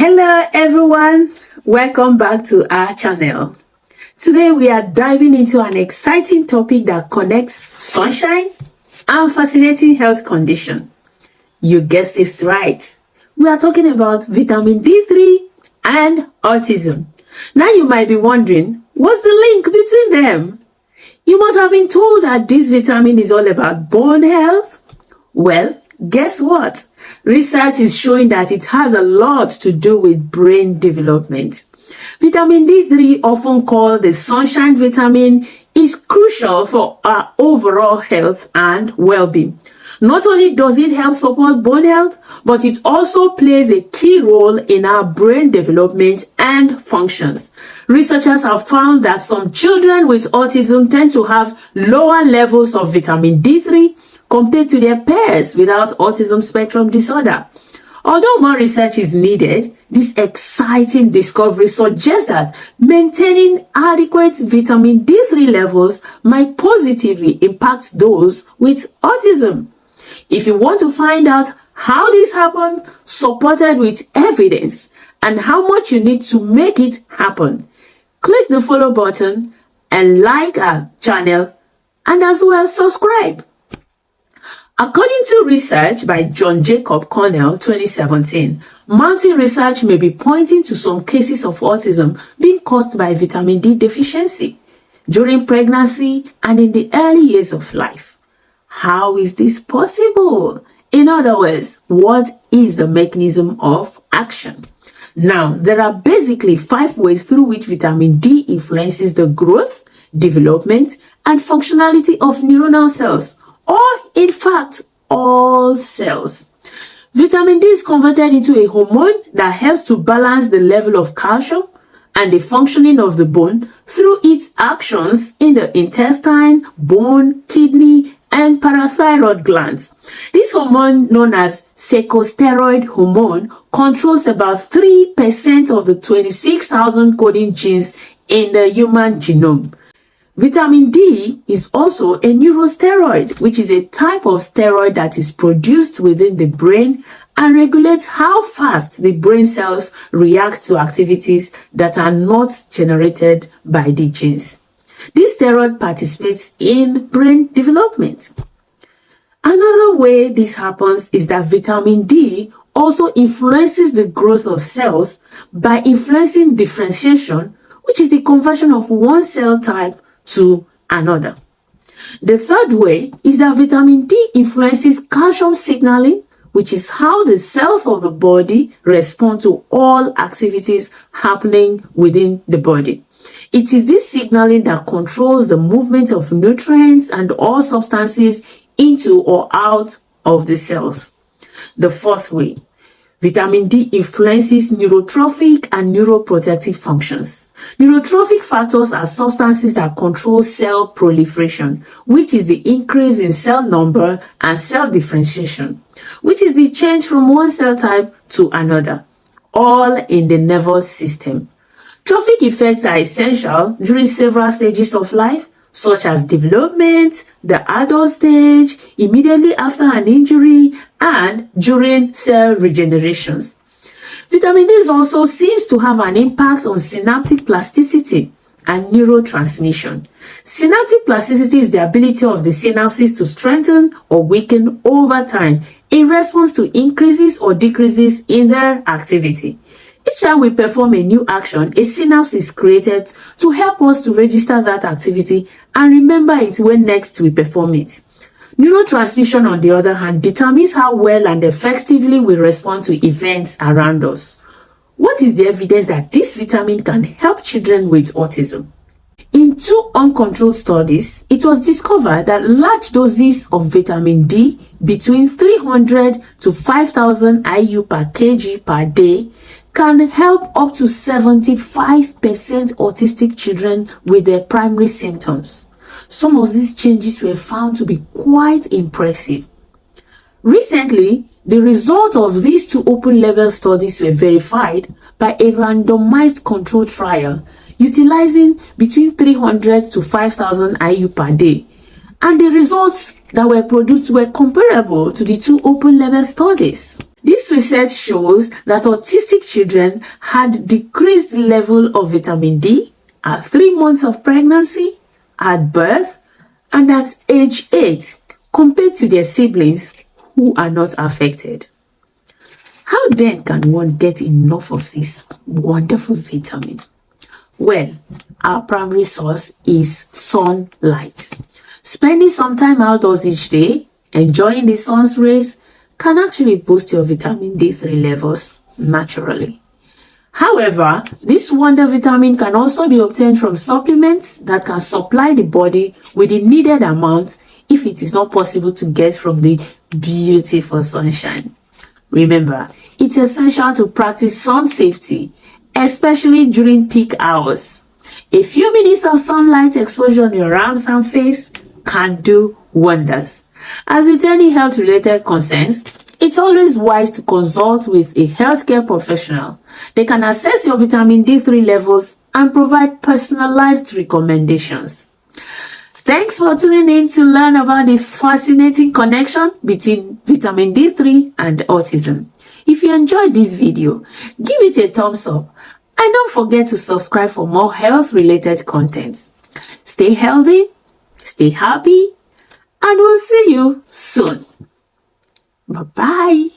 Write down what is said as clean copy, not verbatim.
Hello everyone, welcome back to our channel. Today we are diving into an exciting topic that connects sunshine and fascinating health condition. You guessed it right. We are talking about vitamin D3 and autism. Now you might be wondering, what's the link between them? You must have been told that this vitamin is all about bone health. Well, guess what? Research is showing that it has a lot to do with brain development. Vitamin D3, often called the sunshine vitamin, is crucial for our overall health and well-being. Not only does it help support bone health, but it also plays a key role in our brain development and functions. Researchers have found that some children with autism tend to have lower levels of vitamin D3 compared to their peers without autism spectrum disorder. Although more research is needed, this exciting discovery suggests that maintaining adequate vitamin D3 levels might positively impact those with autism. If you want to find out how this happens, supported with evidence, and how much you need to make it happen, click the follow button and like our channel, and as well subscribe. According to research by John Jacob Cornell 2017, mounting research may be pointing to some cases of autism being caused by vitamin D deficiency during pregnancy and in the early years of life. How is this possible? In other words, what is the mechanism of action? Now, there are basically 5 ways through which vitamin D influences the growth, development, and functionality of neuronal cells, or in fact, all cells. Vitamin D is converted into a hormone that helps to balance the level of calcium and the functioning of the bone through its actions in the intestine, bone, kidney, and parathyroid glands. This hormone, known as serosteroid hormone, controls about 3% of the 26,000 coding genes in the human genome. Vitamin D is also a neurosteroid, which is a type of steroid that is produced within the brain and regulates how fast the brain cells react to activities that are not generated by the genes. This steroid participates in brain development. Another way this happens is that vitamin D also influences the growth of cells by influencing differentiation, which is the conversion of one cell type to another. The third way is that vitamin D influences calcium signaling, which is how the cells of the body respond to all activities happening within the body. It is this signaling that controls the movement of nutrients and all substances into or out of the cells. The fourth way, vitamin D influences neurotrophic and neuroprotective functions. Neurotrophic factors are substances that control cell proliferation, which is the increase in cell number, and cell differentiation, which is the change from one cell type to another, all in the nervous system. Trophic effects are essential during several stages of life, such as development, the adult stage, immediately after an injury, and during cell regenerations. Vitamin D also seems to have an impact on synaptic plasticity and neurotransmission. Synaptic plasticity is the ability of the synapses to strengthen or weaken over time in response to increases or decreases in their activity. Each time we perform a new action, a synapse is created to help us to register that activity and remember it when next we perform it. Neurotransmission, on the other hand, determines how well and effectively we respond to events around us. What is the evidence that this vitamin can help children with autism? In 2 uncontrolled studies, it was discovered that large doses of vitamin D between 300 to 5,000 IU per kg per day can help up to 75% autistic children with their primary symptoms. Some of these changes were found to be quite impressive. Recently, the results of these 2 open-label studies were verified by a randomized control trial utilizing between 300 to 5,000 IU per day, and the results that were produced were comparable to the 2 open-label studies. This research shows that autistic children had decreased level of vitamin D at 3 months of pregnancy, at birth, and at age 8 compared to their siblings who are not affected. How then can one get enough of this wonderful vitamin? Well, our primary source is sunlight. Spending some time outdoors each day, enjoying the sun's rays, can actually boost your vitamin D3 levels naturally. However, this wonder vitamin can also be obtained from supplements that can supply the body with the needed amount if it is not possible to get from the beautiful sunshine. Remember, it's essential to practice sun safety, especially during peak hours. A few minutes of sunlight exposure on your arms and face can do wonders. As with any health-related concerns, it's always wise to consult with a healthcare professional. They can assess your vitamin D3 levels and provide personalized recommendations. Thanks for tuning in to learn about the fascinating connection between vitamin D3 and autism. If you enjoyed this video, give it a thumbs up and don't forget to subscribe for more health-related content. Stay healthy, stay happy, and we'll see you soon. Bye-bye.